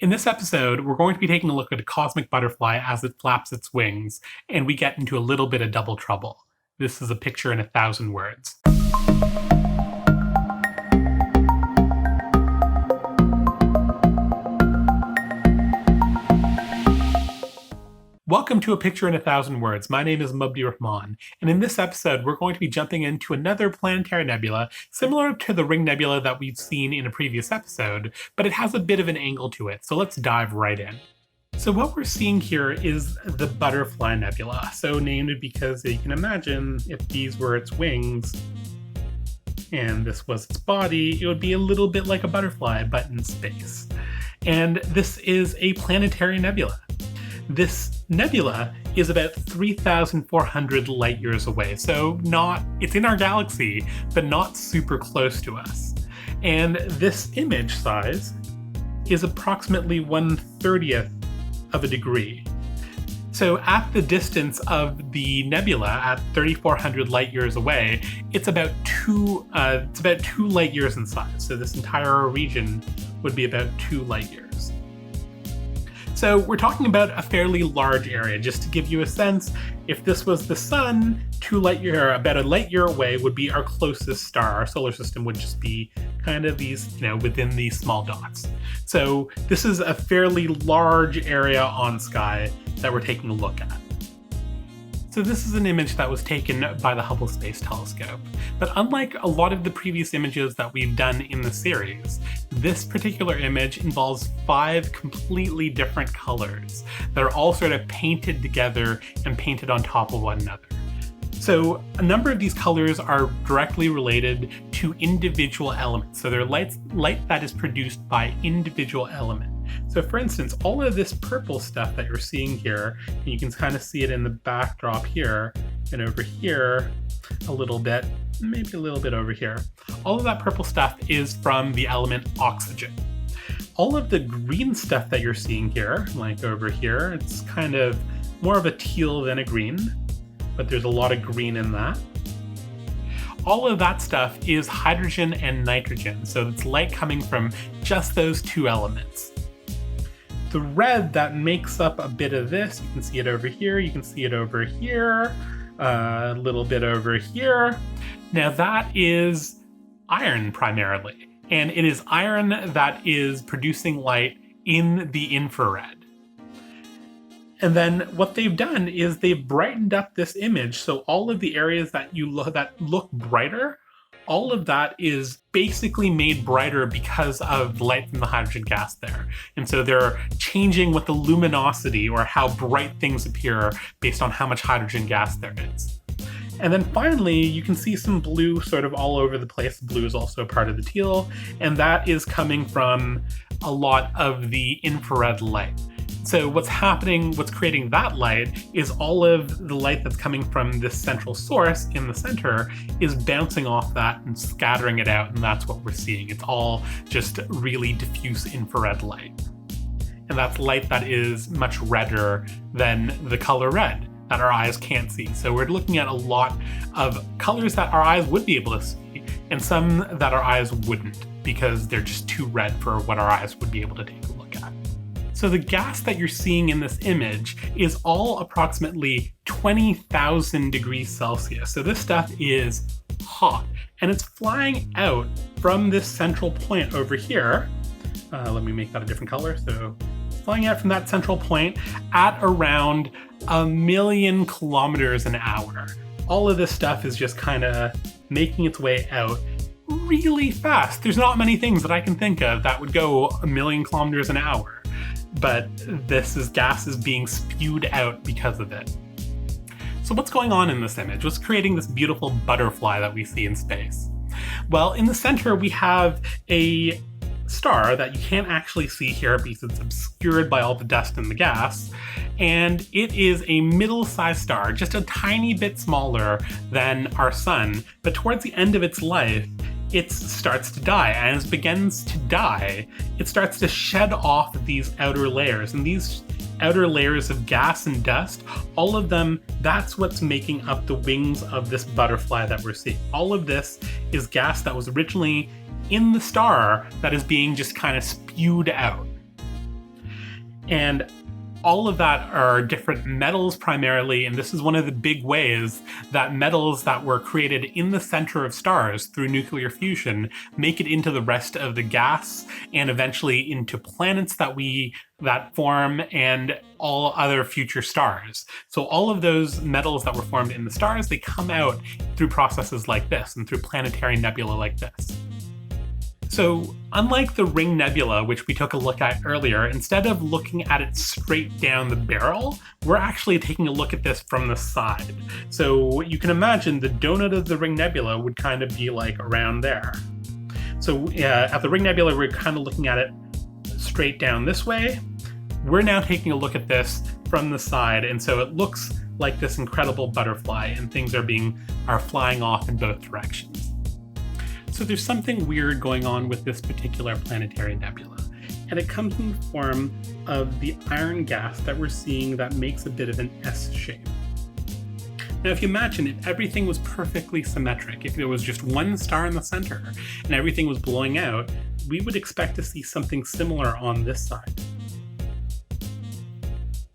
In this episode, we're going to be taking a look at a cosmic butterfly as it flaps its wings, and we get into a little bit of double trouble. This is a picture in 1,000 words. Welcome to A Picture in 1,000 Words. My name is Mubdi Rahman, and in this episode, we're going to be jumping into another planetary nebula, similar to the Ring Nebula that we've seen in a previous episode, but it has a bit of an angle to it, so let's dive right in. So what we're seeing here is the Butterfly Nebula, so named because you can imagine if these were its wings, and this was its body, it would be a little bit like a butterfly, but in space. And this is a planetary nebula. This nebula is about 3,400 light years away, so it's in our galaxy, but not super close to us. And this image size is approximately 1/30th of a degree. So at the distance of the nebula at 3,400 light years away, it's about two light years in size. So this entire region would be about 2 light years. So we're talking about a fairly large area. Just to give you a sense, if this was the sun, about a light year away would be our closest star. Our solar system would just be kind of these, within these small dots. So this is a fairly large area on sky that we're taking a look at. So this is an image that was taken by the Hubble Space Telescope. But unlike a lot of the previous images that we've done in the series, this particular image involves 5 completely different colors that are all sort of painted together and painted on top of one another. So a number of these colors are directly related to individual elements. So they're light that is produced by individual element. So for instance, all of this purple stuff that you're seeing here, and you can kind of see it in the backdrop here, and over here a little bit, maybe a little bit over here. All of that purple stuff is from the element oxygen. All of the green stuff that you're seeing here, like over here, it's kind of more of a teal than a green, but there's a lot of green in that. All of that stuff is hydrogen and nitrogen, so it's light coming from just those 2 elements. The red that makes up a bit of this, you can see it over here, you can see it over here, a little bit over here. Now that is iron primarily, and it is iron that is producing light in the infrared. And then what they've done is they've brightened up this image, so all of the areas that look brighter, all of that is basically made brighter because of the light from the hydrogen gas there. And so they're changing with the luminosity, or how bright things appear, based on how much hydrogen gas there is. And then finally, you can see some blue sort of all over the place. Blue is also part of the teal, and that is coming from a lot of the infrared light. So what's creating that light is all of the light that's coming from this central source in the center is bouncing off that and scattering it out, and that's what we're seeing. It's all just really diffuse infrared light. And that's light that is much redder than the color red that our eyes can't see. So we're looking at a lot of colors that our eyes would be able to see, and some that our eyes wouldn't, because they're just too red for what our eyes would be able to take a look at. So the gas that you're seeing in this image is all approximately 20,000 degrees Celsius. So this stuff is hot, and it's flying out from this central point over here. Let me make that a different color. So flying out from that central point at around 1,000,000 kilometers an hour. All of this stuff is just kind of making its way out really fast. There's not many things that I can think of that would go 1,000,000 kilometers an hour. But gas is being spewed out because of it. So what's going on in this image? What's creating this beautiful butterfly that we see in space? Well, in the center we have a star that you can't actually see here because it's obscured by all the dust and the gas, and it is a middle-sized star, just a tiny bit smaller than our sun, but towards the end of its life, it starts to die, and as it begins to die, it starts to shed off these outer layers, and these outer layers of gas and dust, all of them, that's what's making up the wings of this butterfly that we're seeing. All of this is gas that was originally in the star that is being just kind of spewed out. And all of that are different metals primarily, and this is one of the big ways that metals that were created in the center of stars through nuclear fusion make it into the rest of the gas and eventually into planets that form and all other future stars. So all of those metals that were formed in the stars, they come out through processes like this and through planetary nebula like this. So unlike the Ring Nebula, which we took a look at earlier, instead of looking at it straight down the barrel, we're actually taking a look at this from the side. So you can imagine the donut of the Ring Nebula would kind of be like around there. So at the Ring Nebula, we're kind of looking at it straight down this way. We're now taking a look at this from the side, and so it looks like this incredible butterfly, and things are flying off in both directions. So there's something weird going on with this particular planetary nebula, and it comes in the form of the iron gas that we're seeing that makes a bit of an S shape. Now, if you imagine if everything was perfectly symmetric, if there was just one star in the center and everything was blowing out, we would expect to see something similar on this side.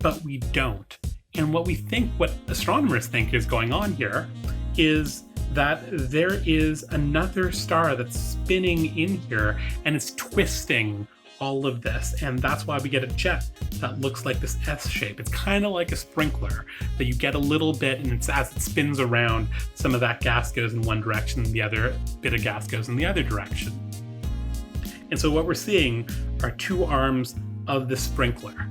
But we don't. And what astronomers think is going on here is that there is another star that's spinning in here and it's twisting all of this, and that's why we get a jet that looks like this S shape. It's kind of like a sprinkler that you get a little bit, and as it spins around, some of that gas goes in one direction and the other bit of gas goes in the other direction. And so what we're seeing are two arms of the sprinkler.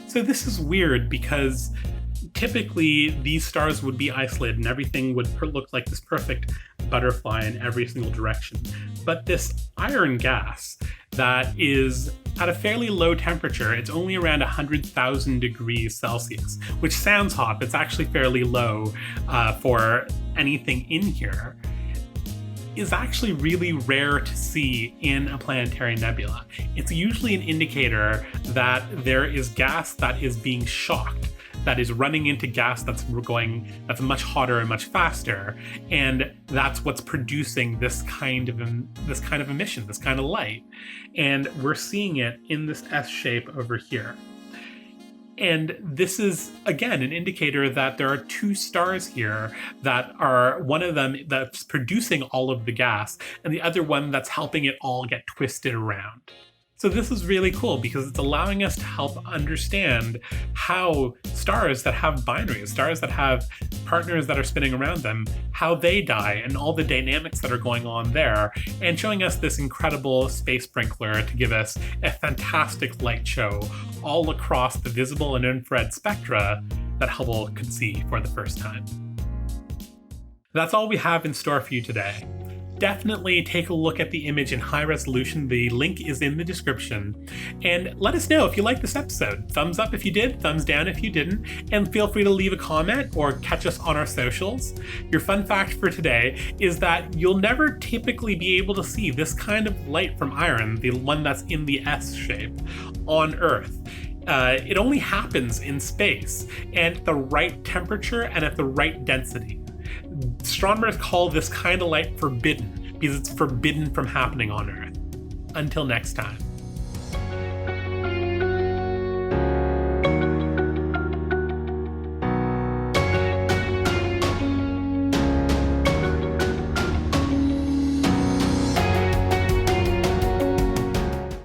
So this is weird because typically these stars would be isolated and everything would look like this perfect butterfly in every single direction. But this iron gas that is at a fairly low temperature, it's only around 100,000 degrees Celsius, which sounds hot, but it's actually fairly low for anything in here, is actually really rare to see in a planetary nebula. It's usually an indicator that there is gas that is being shocked, that is running into gas that's much hotter and much faster, and that's what's producing this kind of emission, this kind of light. And we're seeing it in this S shape over here. And this is, again, an indicator that there are two stars here that are one of them that's producing all of the gas and the other one that's helping it all get twisted around. So this is really cool because it's allowing us to help understand how stars that have binaries, stars that have partners that are spinning around them, how they die and all the dynamics that are going on there, and showing us this incredible space sprinkler to give us a fantastic light show all across the visible and infrared spectra that Hubble could see for the first time. That's all we have in store for you today. Definitely take a look at the image in high resolution. The link is in the description. And let us know if you liked this episode. Thumbs up if you did, thumbs down if you didn't, and feel free to leave a comment or catch us on our socials. Your fun fact for today is that you'll never typically be able to see this kind of light from iron, the one that's in the S shape, on Earth. It only happens in space and at the right temperature and at the right density. Astronomers call this kind of light forbidden because it's forbidden from happening on Earth. Until next time.